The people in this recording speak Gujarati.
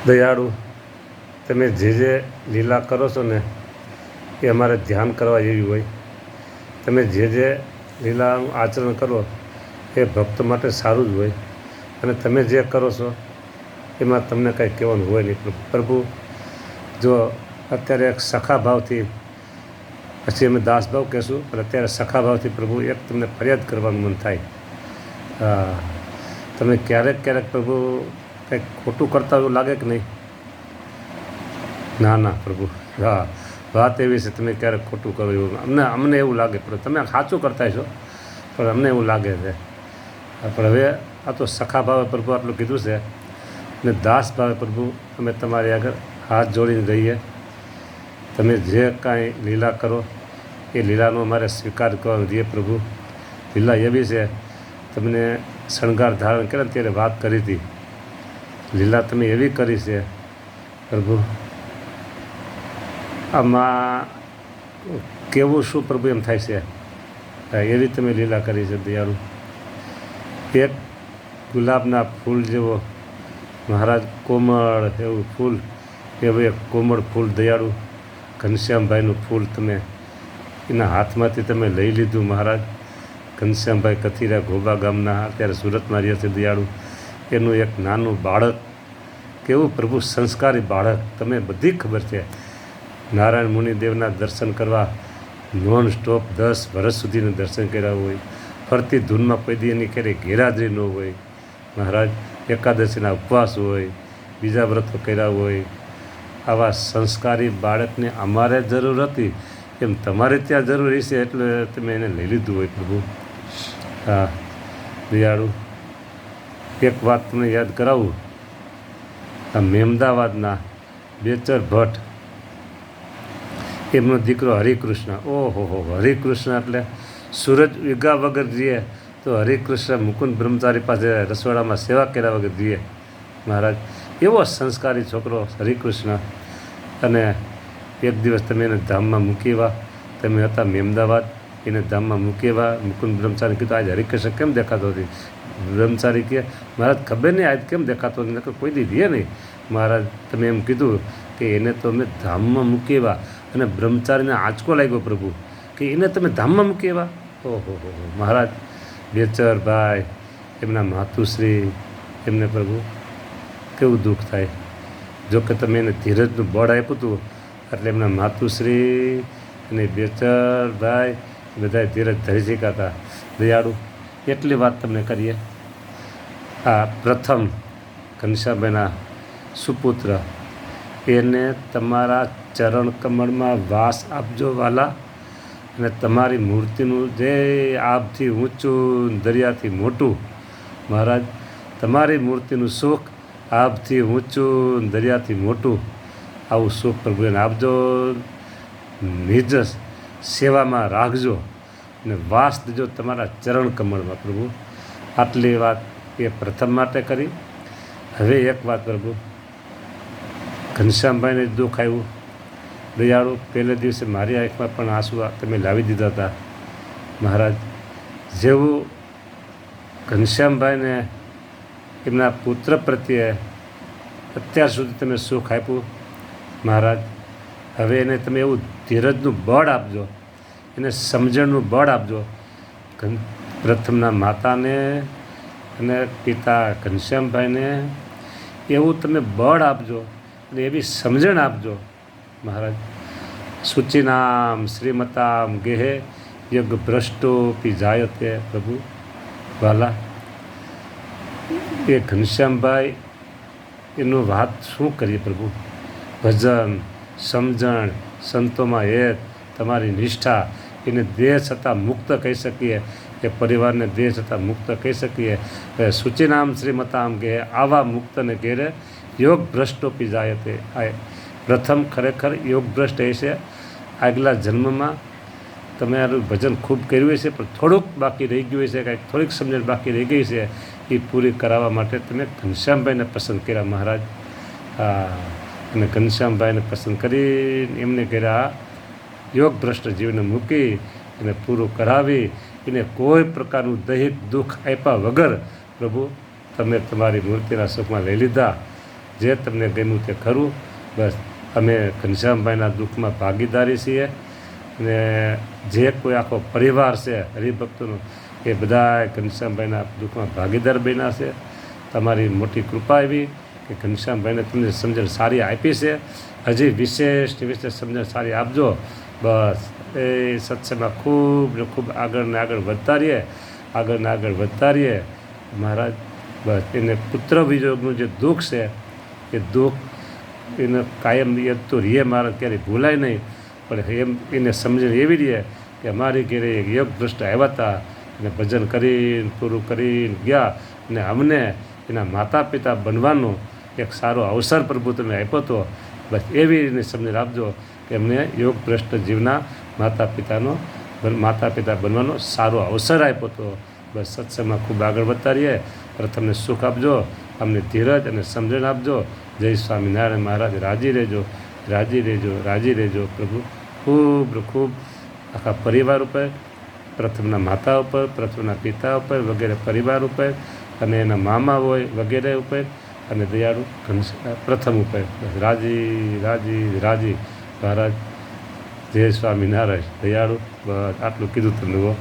દયાળુ, તમે જે લીલા કરો છો ને એ અમારે ધ્યાન કરવા જેવી હોય. તમે જે લીલાનું આચરણ કરો એ ભક્ત માટે સારું જ હોય, અને તમે જે કરો છો એમાં તમને કાંઈ કહેવાનું હોય નહીં. પણ પ્રભુ, જો અત્યારે એક સખા ભાવથી, પછી અમે દાસભાવ કહેશું, પણ અત્યારે સખા ભાવથી પ્રભુ એક તમને ફરિયાદ કરવાનું મન થાય. તમે ક્યારેક પ્રભુ કંઈક ખોટું કરતા એવું લાગે કે નહીં? ના પ્રભુ, વાત એવી છે, તમે ક્યારેક ખોટું કરો એવું અમને એવું લાગે. પણ તમે સાચું કરતા છો, પણ અમને એવું લાગે છે. પણ હવે આ તો સખા ભાવે પ્રભુ આટલું કીધું છે, અને દાસ ભાવે પ્રભુ અમે તમારી આગળ હાથ જોડીને રહીએ. તમે જે કાંઈ લીલા કરો એ લીલાનો અમારે સ્વીકાર કરવાનો દઈએ પ્રભુ. લીલા એવી છે, તમને શણગાર ધારણ કરે ત્યારે વાત કરી હતી. લીલા તમે એવી કરી છે પ્રભુ, આમાં કેવું શું પ્રભુ એમ થાય છે. એવી તમે લીલા કરી છે દયાળુ. એક ગુલાબના ફૂલ જેવો મહારાજ કોમળ એવું ફૂલ, એવું એક કોમળ ફૂલ દયાળુ ઘનશ્યામભાઈનું ફૂલ તમે એના હાથમાંથી તમે લઈ લીધું મહારાજ. ઘનશ્યામભાઈ કથિરા ઘોબા ગામના અત્યારે સુરતમાં રહે છે દયાળુ. એનું એક નાનું બાળક, કેવું પ્રભુ સંસ્કારી બાળક, તમે બધી ખબર છે. નારાયણ મુનિદેવના દર્શન કરવા નોન સ્ટોપ 10 વર્ષ સુધીના દર્શન કર્યા હોય. ફરતી ધૂનમાં કોઈ દી એની ક્યારેય ગેરહાજરી ન હોય મહારાજ. એકાદશીના ઉપવાસ હોય, બીજા વ્રતો કર્યા હોય. આવા સંસ્કારી બાળકને અમારે જરૂર હતી એમ તમારે ત્યાં જરૂર છે, એટલે તમે એને લઈ લીધું હોય પ્રભુ. દયાળુ, એક વાત તમને યાદ કરાવું. આ મહેમદાવાદના બેચર ભટ્ટ, એમનો દીકરો હરિકૃષ્ણ, ઓહો હરિકૃષ્ણ એટલે સૂરજ ઉગા વગર જીએ તો હરિકૃષ્ણ મુકુંદ બ્રહ્મચારી પાસે રસોડામાં સેવા કર્યા વગર જીએ મહારાજ. એવો સંસ્કારી છોકરો હરિકૃષ્ણ. અને એક દિવસ તમે એને ધામમાં મૂકીવા, તમે હતા મહેમદાવાદ, એને ધામમાં મૂકીવા. મુકુંદ બ્રહ્મચારી કીધું આજ હરિકૃષ્ણ કેમ દેખાતો નથી? બ્રહ્મચારી કહે મહારાજ ખબર નહીં આજ કેમ દેખાતો નથી, કોઈ દી રહે નહીં મહારાજ. તમે એમ કીધું કે એને તો અમે ધામમાં મૂકીવા, અને બ્રહ્મચારીને આંચકો લાગ્યો પ્રભુ કે એને તમે ધામમાં મૂકીવા. ઓહો મહારાજ, બેચરભાઈ, એમના માતુશ્રી, એમને પ્રભુ કેવું દુઃખ થાય. જોકે તમે એને ધીરજનું બળ આપ્યું હતું, એટલે એમના માતુશ્રી અને બેચરભાઈ બધાએ ધીરજ ધરી શીખાતા. દયાળુ, એટલી વાત તમને કરીએ. આ પ્રથમ ઘનશ્યામભાઈના સુપુત્ર, એને તમારા ચરણ કમળમાં વાસ આપજો વાલા. અને તમારી મૂર્તિનું જે આબથી ઊંચું દરિયાથી મોટું મહારાજ, તમારી મૂર્તિનું સુખ આબથી ઊંચું દરિયાથી મોટું, આવું સુખ પ્રભુ એને આપજો. નિજ સેવામાં રાખજો અને વાસ દેજો તમારા ચરણ કમળમાં પ્રભુ. આટલી વાત એ પ્રથમ માટે કરી. હવે એક વાત પ્રભુ, ઘનશ્યામભાઈને દુઃખ આવ્યું દયાળુ. પહેલે દિવસે મારી આંખમાં પણ આંસુ તમે લાવી દીધા હતા મહારાજ. જેવું ઘનશ્યામભાઈને એમના પુત્ર પ્રત્યે અત્યાર સુધી તમે સુખ આપ્યું મહારાજ, હવે એને તમે એવું ધીરજનું બળ આપજો, એને સમજણનું બળ આપજો. પ્રથમના માતાને અને પિતા ઘનશ્યામભાઈને એવું તમે બળ આપજો અને એવી સમજણ આપજો મહારાજ. શુચિનામ શ્રીમતામ ગેહે યગ ભ્રષ્ટોપી જાયતે પ્રભુ વાલા. એ ઘનશ્યામભાઈ એનું વાત શું કરીએ પ્રભુ. ભજન, સમજણ, સંતોમાં હેત, તમારી નિષ્ઠા, એને દેહ છતાં મુક્ત કહી શકીએ, એ પરિવારને દેહ છતાં મુક્ત કહી શકીએ. શુચિનામ શ્રીમતામ ગેહે, આવા મુક્તને ઘેરે યોગ ભ્રષ્ટોપી જાયતે. આ પ્રથમ ખરેખર યોગ ભ્રષ્ટ એ છે. આગલા જન્મમાં તમે આનું ભજન ખૂબ કર્યું છે, પણ થોડુંક બાકી રહી ગયું છે, કાંઈક થોડીક સમજણ બાકી રહી ગઈ છે. એ પૂરી કરાવવા માટે તમે ઘનશ્યામભાઈને પસંદ કર્યા મહારાજ. અને ઘનશ્યામભાઈને પસંદ કરી એમને કર્યા યોગ ભ્રષ્ટ જીવને મૂકી એને પૂરું કરાવી, એને કોઈ પ્રકારનું દૈહિક દુઃખ આપ્યા વગર પ્રભુ તમે તમારી મૂર્તિના સુખમાં લઈ લીધા. જે તમને ગમ્યું તે ખરું. બસ અમે ઘનશ્યામભાઈના દુઃખમાં ભાગીદારી છીએ અને જે કોઈ આખો પરિવાર છે હરિભક્તોનો એ બધા ઘનશ્યામભાઈના દુઃખમાં ભાગીદાર બન્યા છે. તમારી મોટી કૃપા એવી કે ઘનશ્યામભાઈને તમને સમજણ સારી આપી છે. હજી વિશેષ સમજણ સારી આપજો. બસ એ સત્સંગમાં ખૂબ ને ખૂબ આગળ ને આગળ વધતા રહીએ મહારાજ. બસ એને પુત્ર વિયોગનું જે દુઃખ છે એ દુઃખ એને કાયમ એ તો રીએ મહારાજ ક્યારેય ભૂલાય નહીં. પણ એમ એને સમજણ એવી રહે કે અમારી ઘેરે એક યોગ ભ્રષ્ટ આવ્યા હતા અને ભજન કરીને પૂરું કરીને ગયા અને અમને એના માતા પિતા બનવાનો એક સારો અવસર પ્રભુ તમે આપ્યો હતો. બસ એવી રીતે સમજણ આપજો કે એમને યોગ ભ્રષ્ટ જીવના માતા પિતા બનવાનો સારો અવસર આપ્યો હતો. બસ સત્સંગમાં ખૂબ આગળ વધતા રહીએ. પ્રથમને સુખ આપજો, અમને ધીરજ અને સમજણ આપજો. જય સ્વામિનારાયણ મહારાજ. રાજી રહેજો પ્રભુ. ખૂબ આખા પરિવાર ઉપર, પ્રથમના માતા ઉપર, પ્રથમના પિતા ઉપર વગેરે પરિવાર ઉપર અને એના મામા હોય વગેરે ઉપર અને દયાળુ પ્રથમ ઉપર રાજી મહારાજ. જય સ્વામિનારાયણ. દયાળુ. બસ આટલું કીધું તમને.